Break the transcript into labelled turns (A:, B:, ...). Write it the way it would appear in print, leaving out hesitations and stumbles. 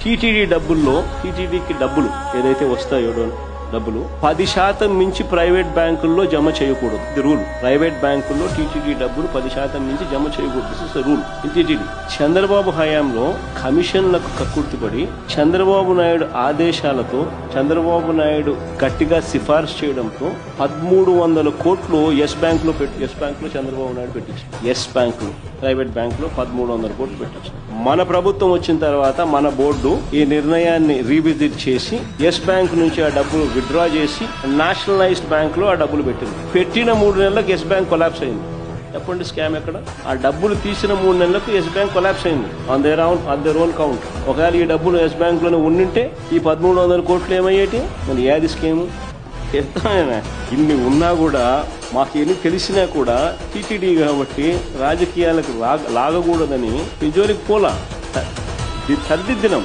A: TTD టీటీడీకి డబ్బులు ఏదైతే వస్తాయో డబ్బులు 10% మించి ప్రైవేట్ బ్యాంకుల్లో జమ చేయకూడదు. ఇది రూల్. ప్రైవేట్ బ్యాంకుల్లో టీటీడీ డబ్బులు 10% మించి జమ చేయకూడదు. This is the rule in TTD. Chandrababu హయాంలో కమిషన్లకు కక్కుర్తిపడి చంద్రబాబు నాయుడు ఆదేశాలతో చంద్రబాబు నాయుడు గట్టిగా సిఫార్సు చేయడంతో 1300 కోట్లు ఎస్ బ్యాంక్ లో చంద్రబాబు నాయుడు పెట్టించారు. ఎస్ బ్యాంక్ లో ప్రైవేట్ బ్యాంక్ లో 1300 కోట్లు పెట్టించారు. మన ప్రభుత్వం వచ్చిన తర్వాత మన బోర్డు ఈ నిర్ణయాన్ని రీవిజిట్ చేసి ఎస్ బ్యాంక్ నుంచి ఆ డబ్బులు విత్డ్రా చేసి నేషనలైజ్డ్ బ్యాంక్ లో ఆ డబ్బులు పెట్టింది. పెట్టిన 3 నెలలకు ఎస్ బ్యాంక్ కొలాప్స్ అయింది. చెప్పండి స్కామ్ ఎక్కడ? ఆ డబ్బులు తీసిన 3 నెలలకు ఎస్ బ్యాంక్ కొలాప్స్ అయింది ఆన్ దేర్ ఓన్ కౌంట్. ఒకవేళ ఈ డబ్బులు ఎస్ బ్యాంక్ లోనే ఉండింటే ఈ 1300 కోట్లు ఏమయ్యేటి? మరి ఏది స్కీము? ఇన్ని ఉన్నా కూడా మాకేమి తెలిసినా కూడా టీటీడీ కాబట్టి రాజకీయాలకు లాగకూడదని నిజోరికి పోలా సర్దిద్దినం.